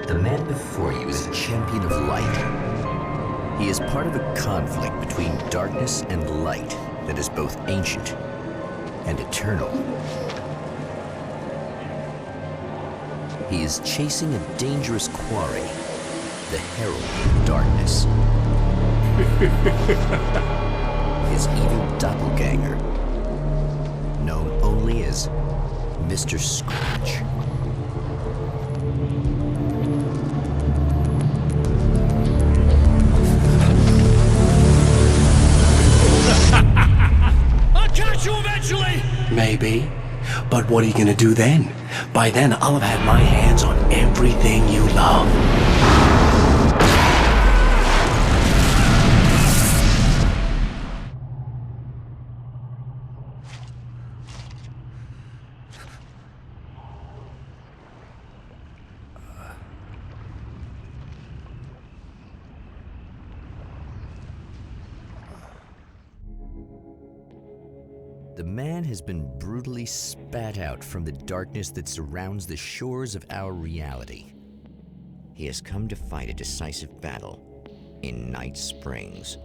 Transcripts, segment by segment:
The man before you is a champion of light. He is part of a conflict between darkness and light that is both ancient and eternal. He is chasing a dangerous quarry, the Herald of Darkness. His evil doppelganger, known only as Mr. Scratch. I'll catch you eventually! Maybe. But what are you gonna do then? By then, I'll have had my hands on everything you love. The man has been brutally spat out from the darkness that surrounds the shores of our reality. He has come to fight a decisive battle in Night Springs.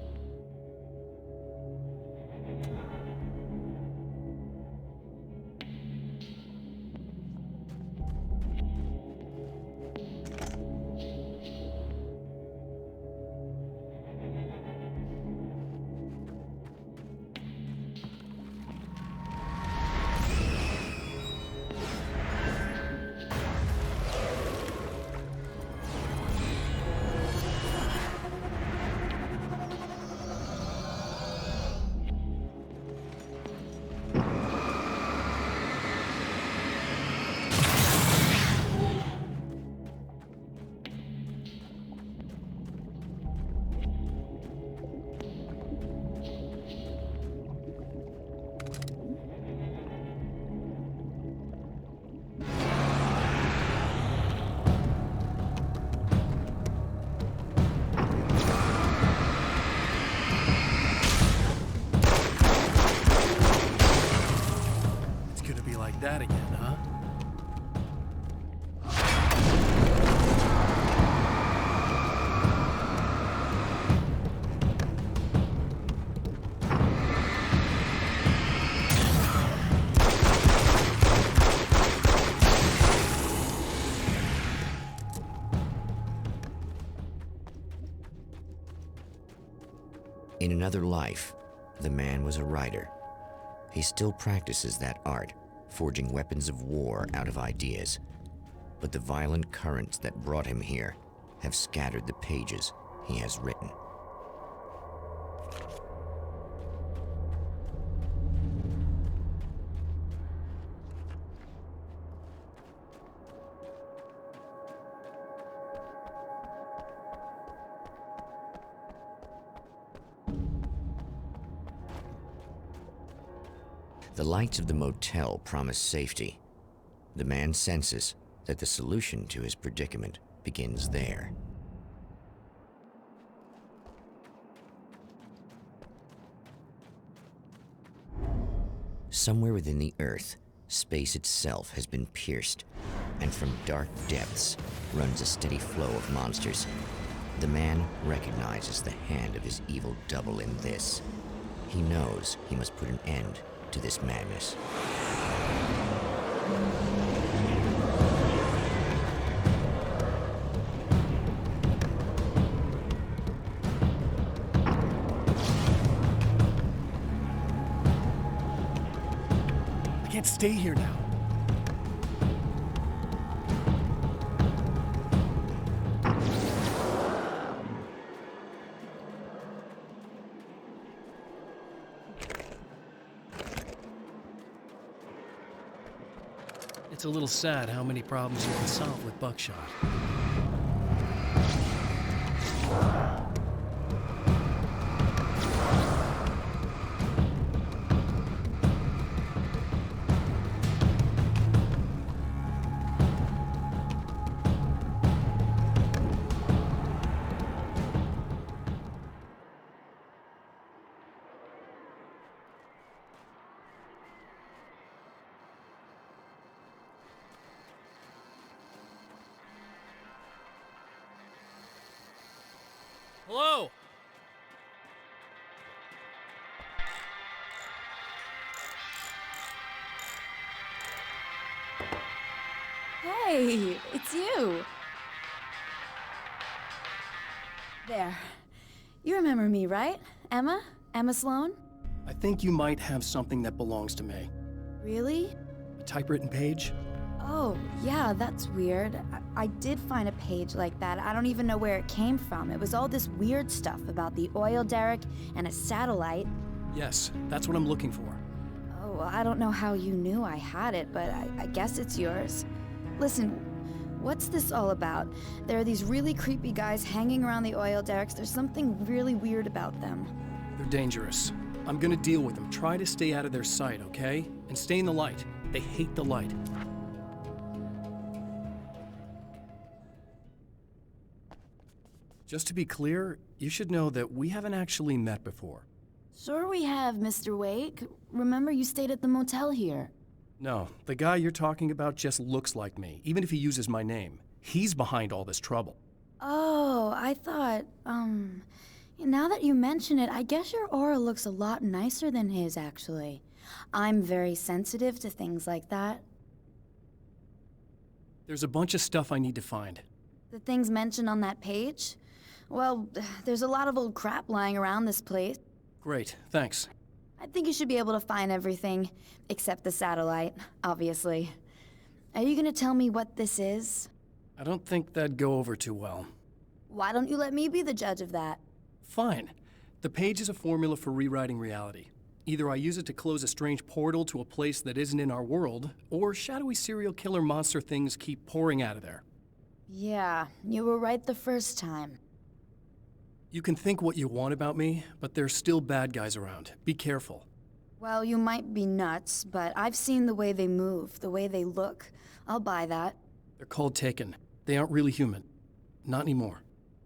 That again, huh? In another life, the man was a writer. He still practices that art, forging weapons of war out of ideas. But the violent currents that brought him here have scattered the pages he has written. The lights of the motel promise safety. The man senses that the solution to his predicament begins there. Somewhere within the Earth, space itself has been pierced, and from dark depths runs a steady flow of monsters. The man recognizes the hand of his evil double in this. He knows he must put an end to this madness. I can't stay here now. It's a little sad how many problems you can solve with buckshot. Hello? Hey, it's you. There. You remember me, right? Emma? Emma Sloan? I think you might have something that belongs to me. Really? A typewritten page? Oh, yeah, that's weird. I did find a page like that. I don't even know where it came from. It was all this weird stuff about the oil derrick and a satellite. Yes, that's what I'm looking for. Oh, well, I don't know how you knew I had it, but I guess it's yours. Listen, what's this all about? There are these really creepy guys hanging around the oil derricks. There's something really weird about them. They're dangerous. I'm gonna deal with them. Try to stay out of their sight, okay? And stay in the light. They hate the light. Just to be clear, you should know that we haven't actually met before. Sure we have, Mr. Wake. Remember you stayed at the motel here. No, the guy you're talking about just looks like me, even if he uses my name. He's behind all this trouble. Oh, I thought, now that you mention it, I guess your aura looks a lot nicer than his, actually. I'm very sensitive to things like that. There's a bunch of stuff I need to find. The things mentioned on that page? Well, there's a lot of old crap lying around this place. Great, thanks. I think you should be able to find everything, except the satellite, obviously. Are you gonna tell me what this is? I don't think that'd go over too well. Why don't you let me be the judge of that? Fine. The page is a formula for rewriting reality. Either I use it to close a strange portal to a place that isn't in our world, or shadowy serial killer monster things keep pouring out of there. Yeah, you were right the first time. You can think what you want about me, but there's still bad guys around. Be careful. Well, you might be nuts, but I've seen the way they move, the way they look. I'll buy that. They're called Taken. They aren't really human. Not anymore.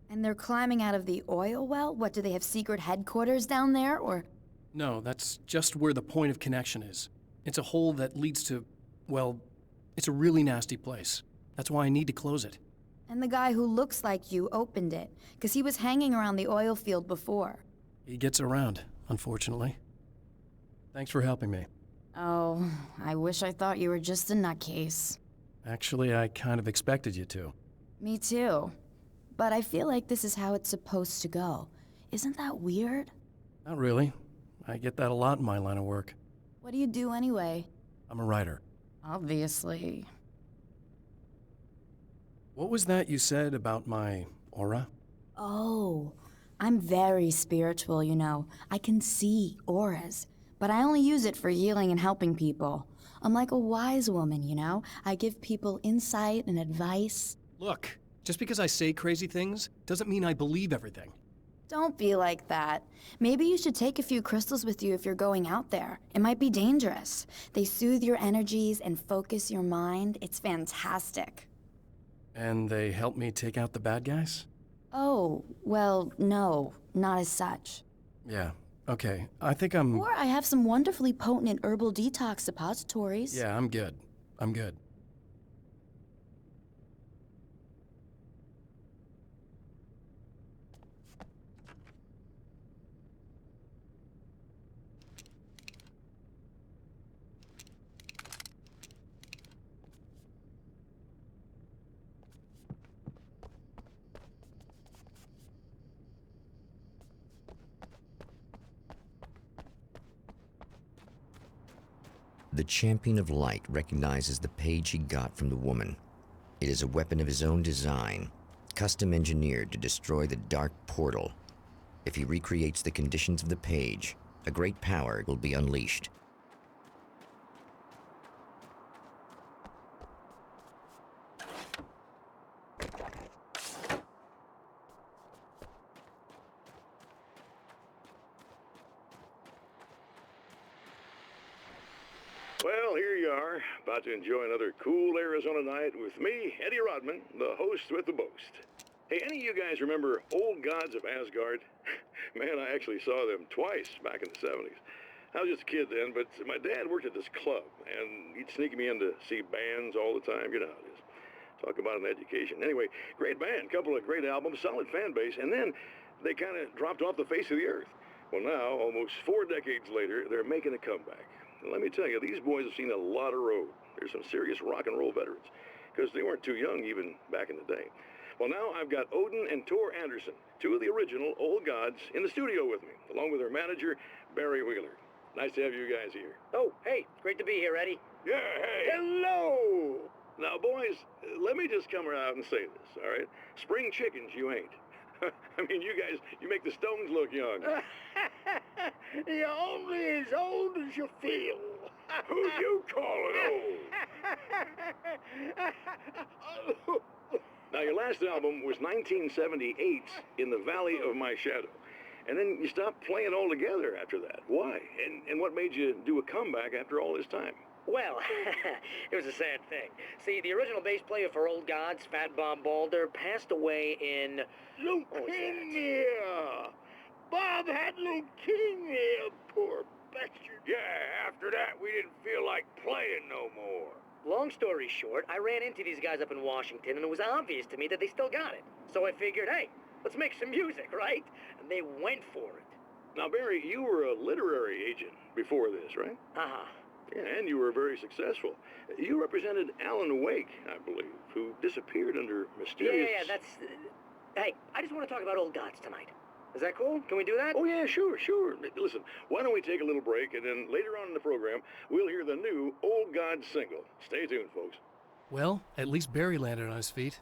And they're climbing out of the oil well? What, do they have secret headquarters down there, or...? No, that's just where the point of connection is. It's a hole that leads to, well, it's a really nasty place. That's why I need to close it. And the guy who looks like you opened it, because he was hanging around the oil field before. He gets around, unfortunately. Thanks for helping me. Oh, I wish I thought you were just a nutcase. Actually, I kind of expected you to. Me too. But I feel like this is how it's supposed to go. Isn't that weird? Not really. I get that a lot in my line of work. What do you do anyway? I'm a writer. Obviously. What was that you said about my aura? Oh, I'm very spiritual, you know. I can see auras, but I only use it for healing and helping people. I'm like a wise woman, you know? I give people insight and advice. Look, just because I say crazy things doesn't mean I believe everything. Don't be like that. Maybe you should take a few crystals with you if you're going out there. It might be dangerous. They soothe your energies and focus your mind. It's fantastic. And they help me take out the bad guys? Oh, well, no, not as such. Yeah, okay. I think I'm... Or I have some wonderfully potent and herbal detox suppositories. Yeah, I'm good. I'm good. The champion of light recognizes the page he got from the woman. It is a weapon of his own design, custom engineered to destroy the dark portal. If he recreates the conditions of the page, a great power will be unleashed. Well, here you are, about to enjoy another cool Arizona night with me, Eddie Rodman, the host with the boast. Hey, any of you guys remember Old Gods of Asgard? Man, I actually saw them twice back in the 70s. I was just a kid then, but my dad worked at this club, and he'd sneak me in to see bands all the time. You know how it is. Talk about an education. Anyway, great band, couple of great albums, solid fan base, and then They kind of dropped off the face of the earth. Well, now, almost 4 decades later, they're making a comeback. And let me tell you, these boys have seen a lot of road. They're some serious rock and roll veterans, because they weren't too young even back in the day. Well, now I've got Odin and Tor Anderson, 2 of the original Old Gods, in the studio with me, along with their manager, Barry Wheeler. Nice to have you guys here. Oh, hey, great to be here, Eddie. Yeah, hey. Hello! Now, boys, let me just come out and say this, all right? Spring chickens, you ain't. I mean, you guys, you make the Stones look young. You're only as old as you feel. Who you calling old? Now, your last album was 1978, In the Valley of My Shadow. And then you stopped playing altogether after that. Why? And what made you do a comeback after all this time? Well, it was a sad thing. See, the original bass player for Old Gods, Fat Bob Balder, passed away in... Leukemia! Bob had leukemia, poor bastard. Yeah, after that, we didn't feel like playing no more. Long story short, I ran into these guys up in Washington, and it was obvious to me that they still got it. So I figured, hey, let's make some music, right? And they went for it. Now, Barry, you were a literary agent before this, right? Uh-huh. Yeah, and you were very successful. You represented Alan Wake, I believe, who disappeared under mysterious... Yeah, that's... Hey, I just want to talk about Old Gods tonight. Is that cool? Can we do that? Oh, yeah, sure. Listen, why don't we take a little break, and then later on in the program, we'll hear the new Old Gods single. Stay tuned, folks. Well, at least Barry landed on his feet.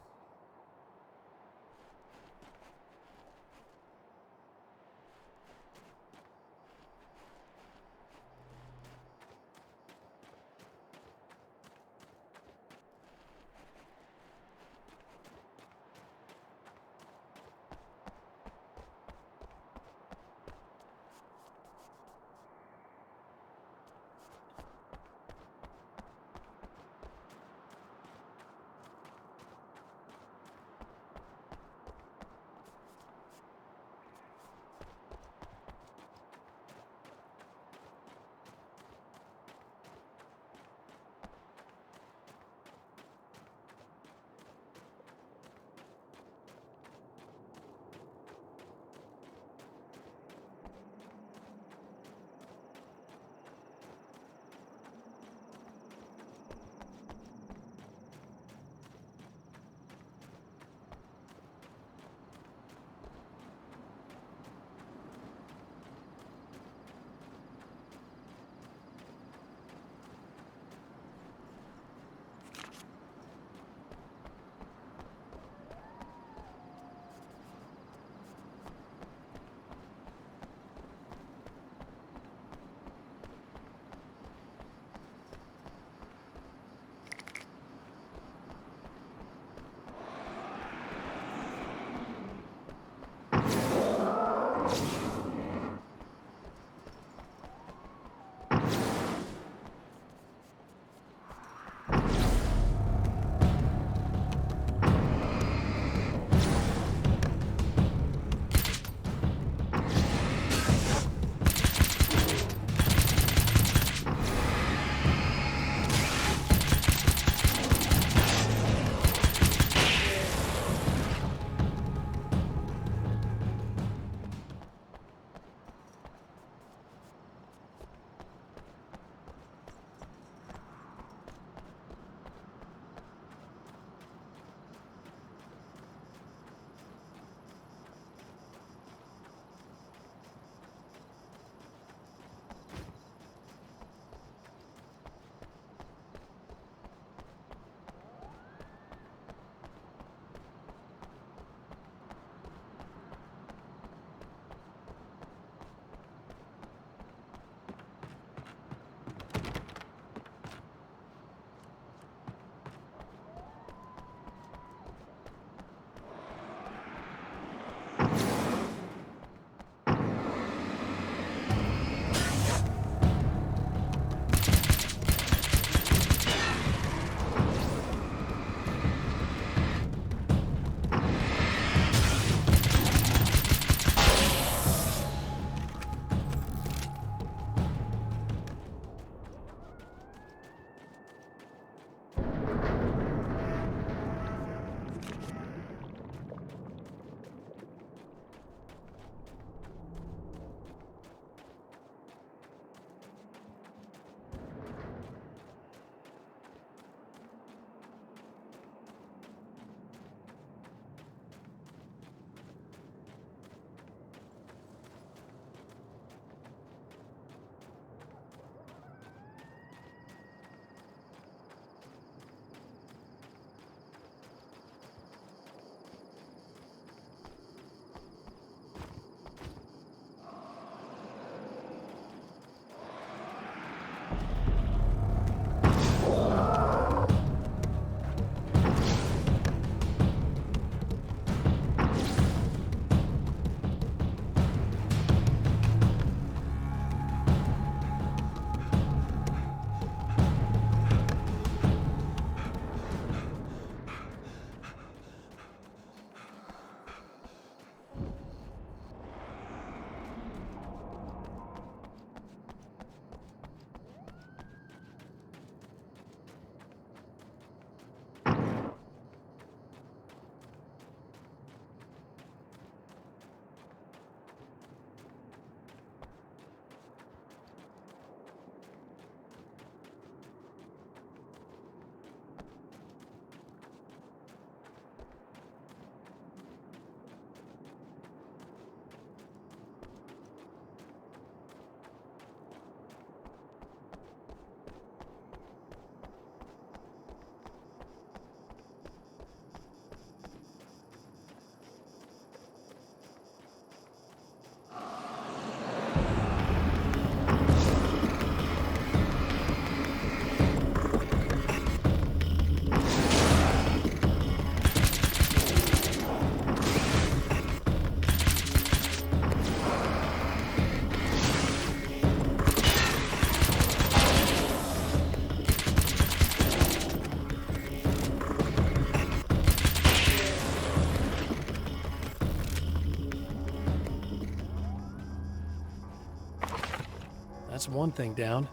That's one thing down.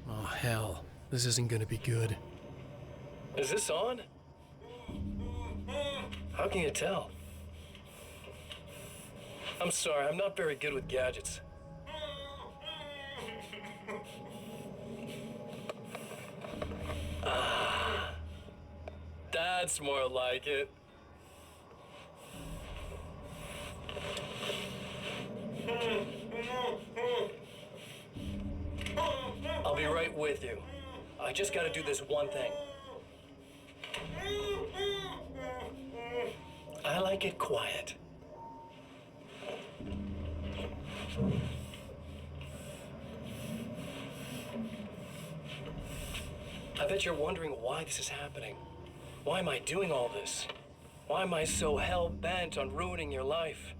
Oh, hell. This isn't gonna be good. Is this on? How can you tell? I'm sorry, I'm not very good with gadgets. That's more like it. I'll be right with you. I just gotta do this one thing. I like it quiet. I bet you're wondering why this is happening. Why am I doing all this? Why am I so hell-bent on ruining your life?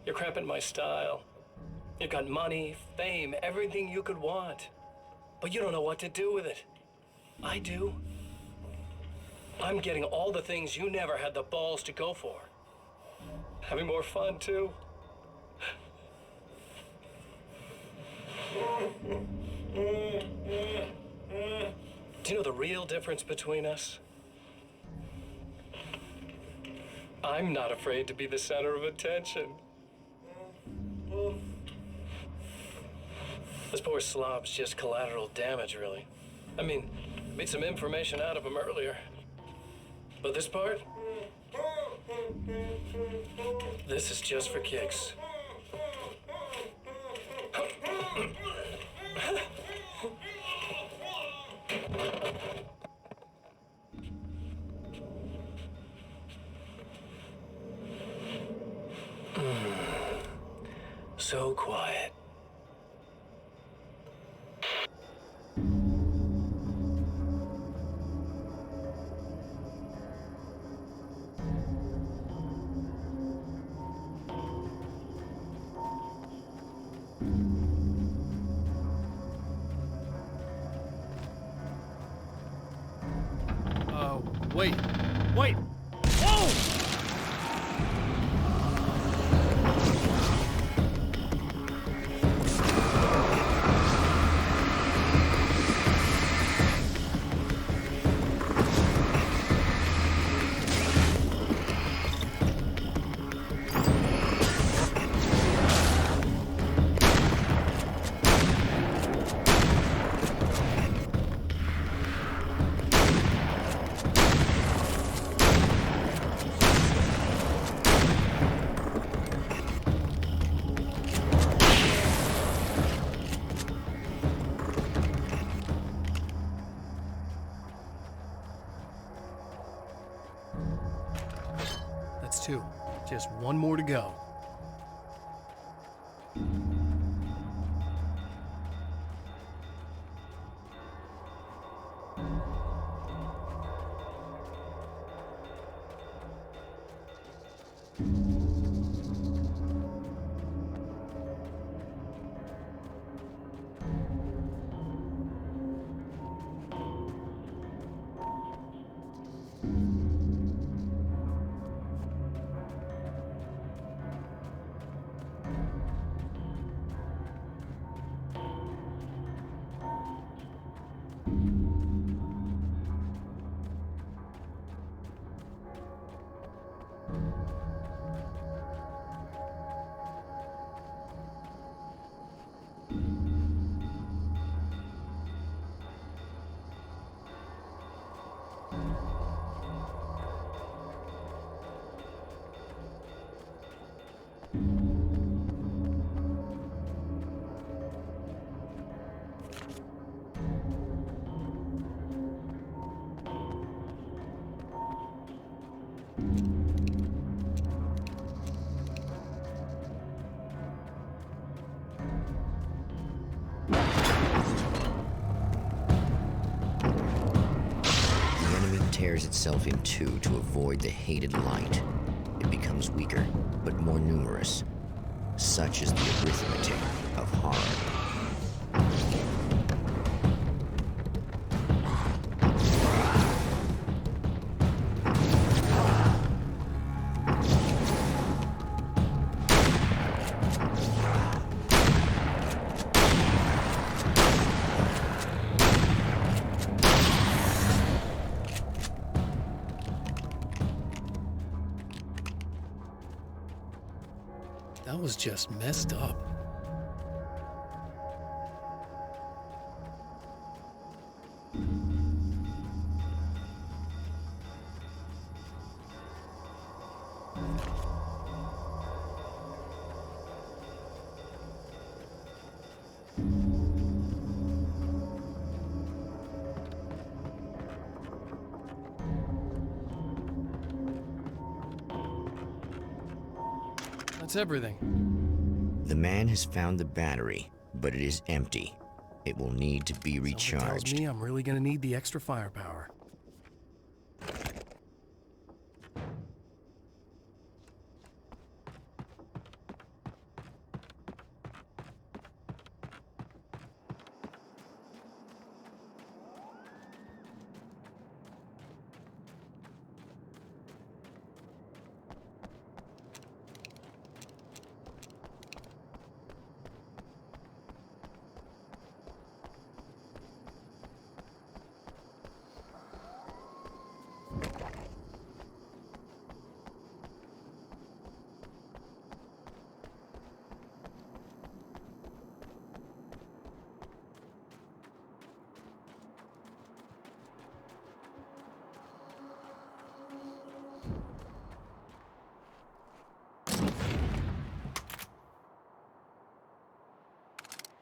You're cramping my style. You've got money, fame, everything you could want. But you don't know what to do with it. I do. I'm getting all the things you never had the balls to go for. Having more fun, too. Do you know the real difference between us? I'm not afraid to be the center of attention. This poor slob's just collateral damage, really. I mean, beat some information out of him earlier. But this part? This is just for kicks. So quiet. Wait. Wait! Whoa! That's two. Just one more to go. tears itself in two to avoid the hated light. It becomes weaker, but more numerous. Such is the arithmetic of horror. That was just messed up. That's everything. The man has found the battery, but it is empty. It will need to be Something recharged. tells me I'm really gonna need the extra firepower.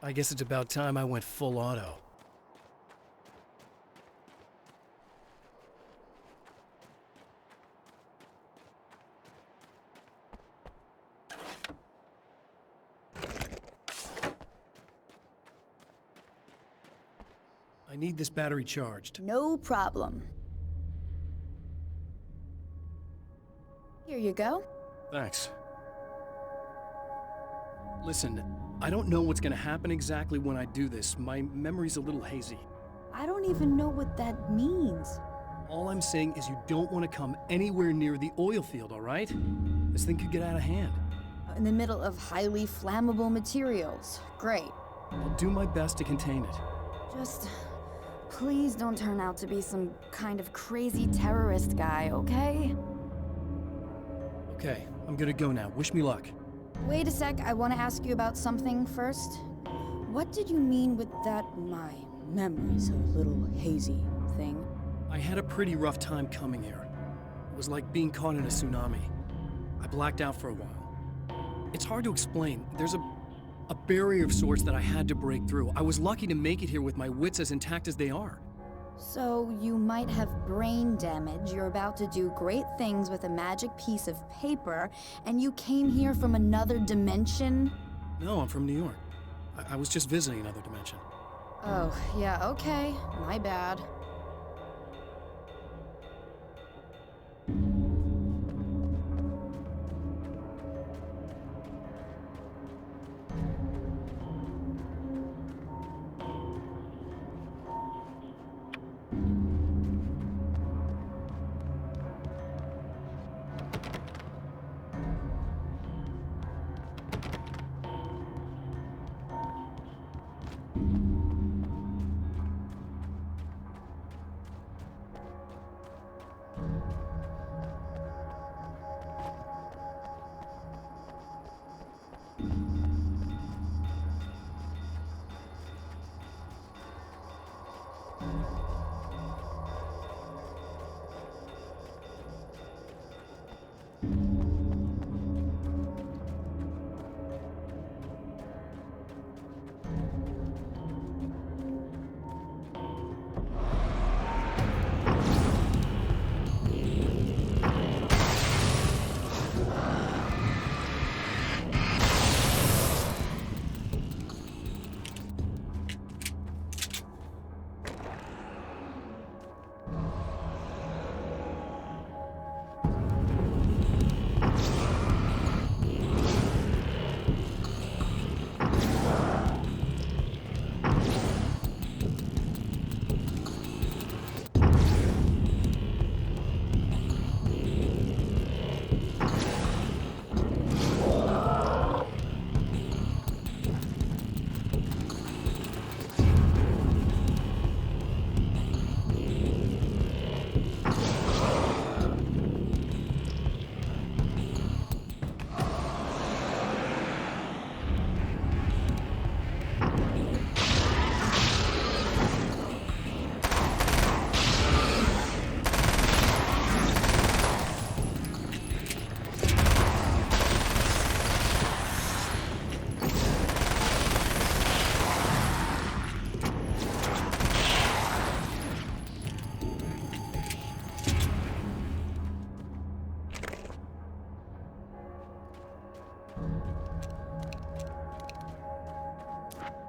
I guess it's about time I went full auto. I need this battery charged. No problem. Here you go. Thanks. Listen, I don't know what's gonna happen exactly when I do this. My memory's a little hazy. I don't even know what that means. All I'm saying is you don't want to come anywhere near the oil field, all right? This thing could get out of hand. In the middle of highly flammable materials. Great. I'll do my best to contain it. Just please don't turn out to be some kind of crazy terrorist guy, okay? Okay, I'm gonna go now. Wish me luck. Wait a sec, I want to ask you about something first. What did you mean with that my memory's a little hazy thing? I had a pretty rough time coming here. It was like being caught in a tsunami. I blacked out for a while. It's hard to explain. There's a barrier of sorts that I had to break through. I was lucky to make it here with my wits as intact as they are. So you might have brain damage, you're about to do great things with a magic piece of paper, and you came here from another dimension? No, I'm from New York. I was just visiting another dimension. Oh, yeah, okay. My bad.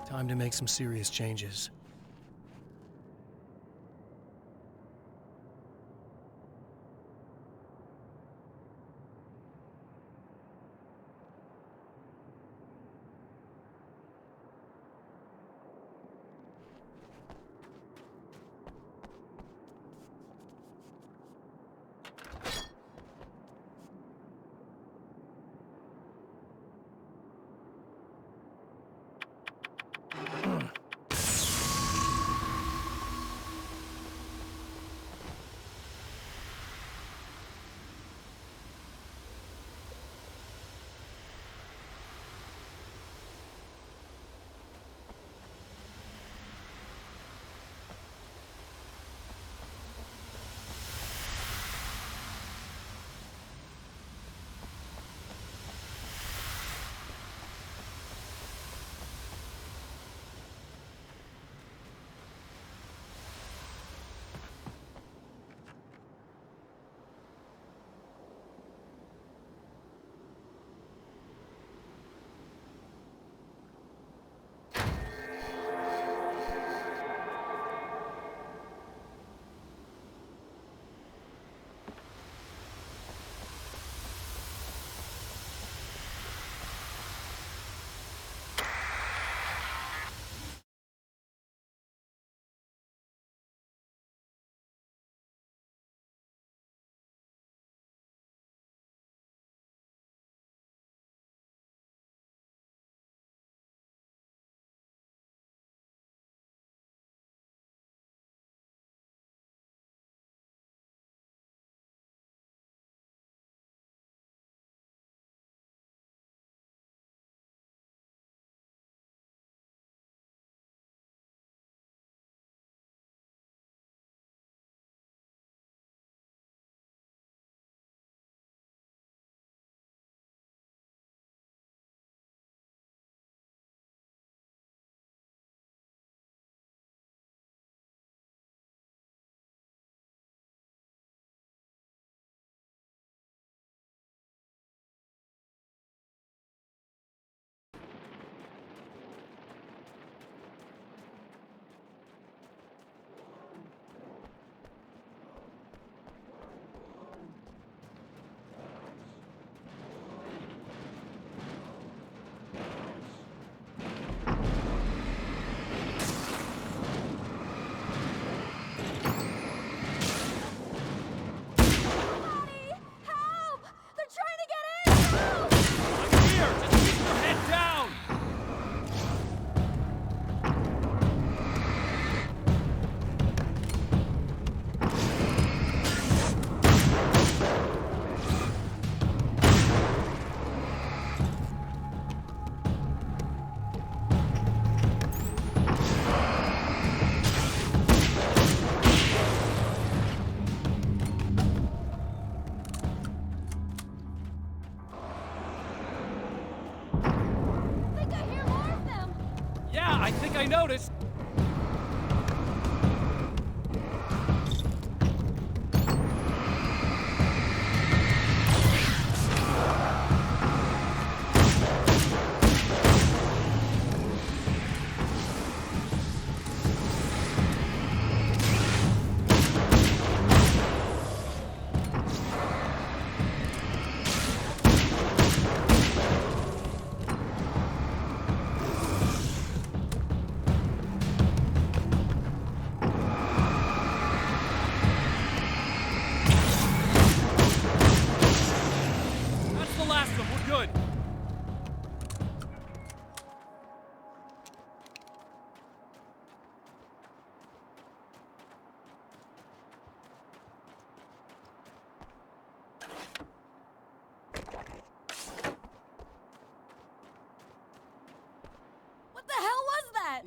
Time to make some serious changes. I think I noticed.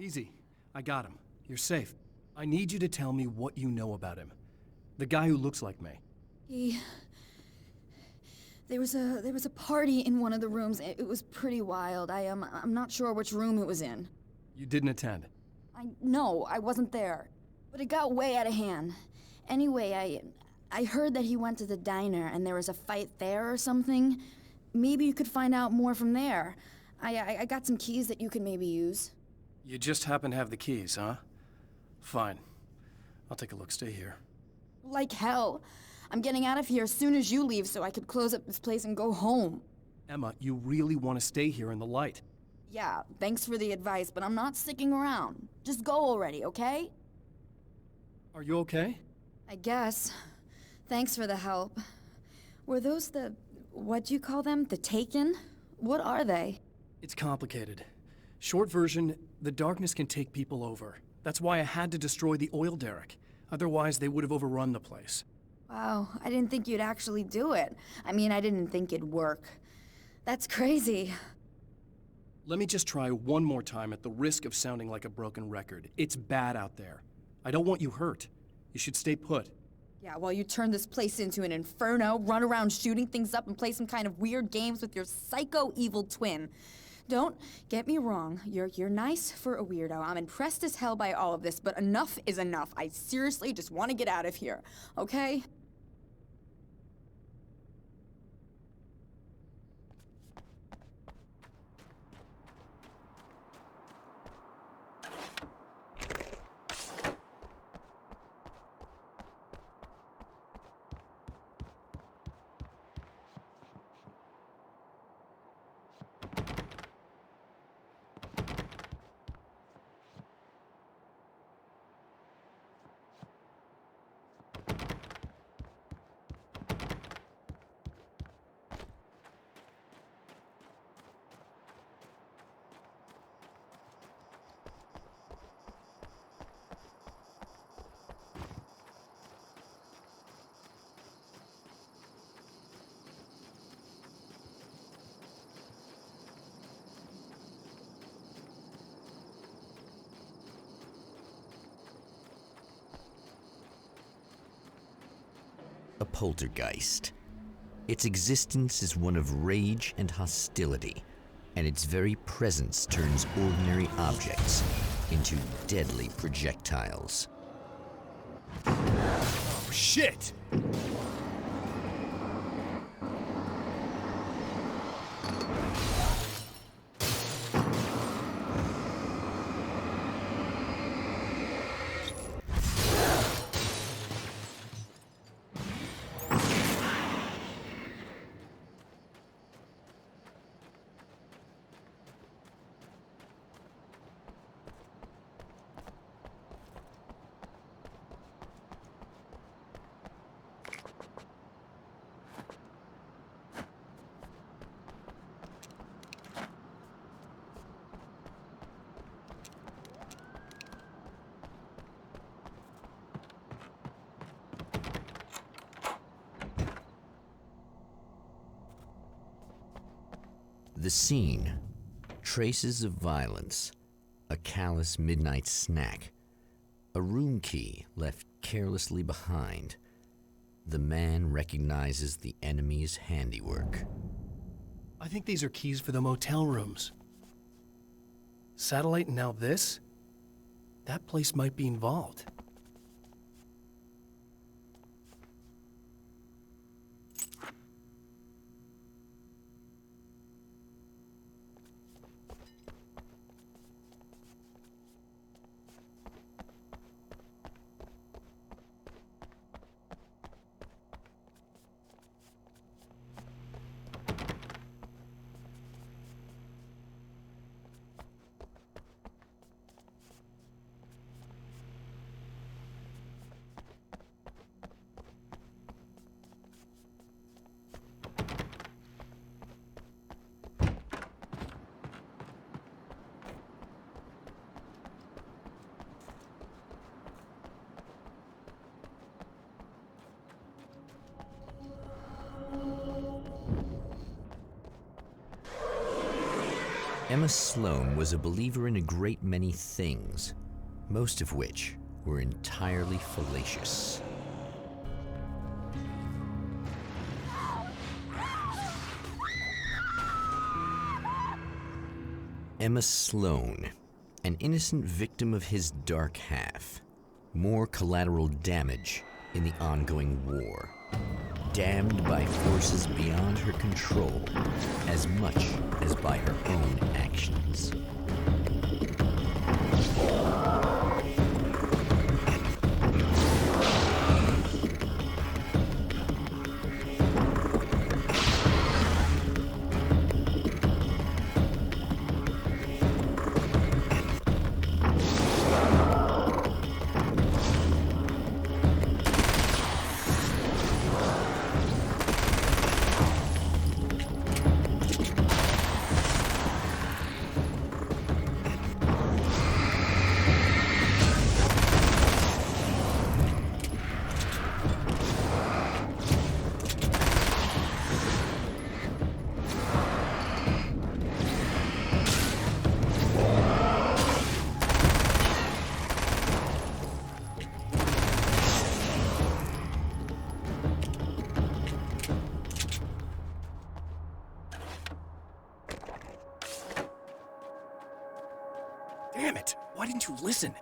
Easy. I got him. You're safe. I need you to tell me what you know about him. The guy who looks like me. There was a party in one of the rooms. It was pretty wild. I'm not sure which room it was in. You didn't attend? No, I wasn't there. But it got way out of hand. Anyway, I heard that he went to the diner and there was a fight there or something. maybe you could find out more from there. I got some keys that you could maybe use. You just happen to have the keys, huh? Fine. I'll take a look. Stay here. Like hell. I'm getting out of here as soon as you leave so I could close up this place and go home. Emma, you really want to stay here in the light? Yeah, thanks for the advice, but I'm not sticking around. Just go already, okay? Are you okay? I guess. Thanks for the help. Were those what'd you call them? The Taken? What are they? It's complicated. Short version, the darkness can take people over. That's why I had to destroy the oil derrick. Otherwise, they would have overrun the place. Wow, I didn't think you'd actually do it. I mean, I didn't think it'd work. That's crazy. Let me just try one more time at the risk of sounding like a broken record. It's bad out there. I don't want you hurt. You should stay put. Yeah, while you turn this place into an inferno, run around shooting things up, and play some kind of weird games with your psycho evil twin. Don't get me wrong, you're nice for a weirdo. I'm impressed as hell by all of this, but enough is enough. I seriously just want to get out of here, okay? A poltergeist. Its existence is one of rage and hostility, and its very presence turns ordinary objects into deadly projectiles. Oh, shit! The scene, traces of violence, a callous midnight snack, a room key left carelessly behind. The man recognizes the enemy's handiwork. I think these are keys for the motel rooms. Satellite and now this? That place might be involved. Emma Sloan was a believer in a great many things, most of which were entirely fallacious. Emma Sloan, an innocent victim of his dark half. More collateral damage in the ongoing war. damned by forces beyond her control as much as by her own actions. Damn it! Why didn't you listen?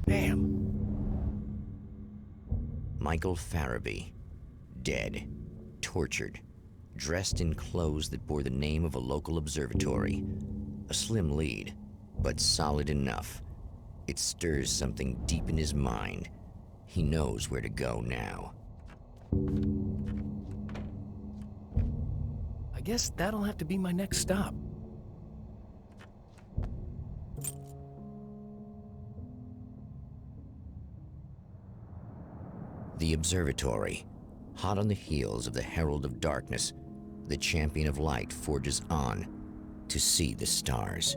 Damn. Michael Farabee, dead, tortured, dressed in clothes that bore the name of a local observatory. A slim lead, but solid enough. It stirs something deep in his mind. He knows where to go now. I guess that'll have to be my next stop. The observatory, hot on the heels of the Herald of Darkness, the champion of light forges on to see the stars.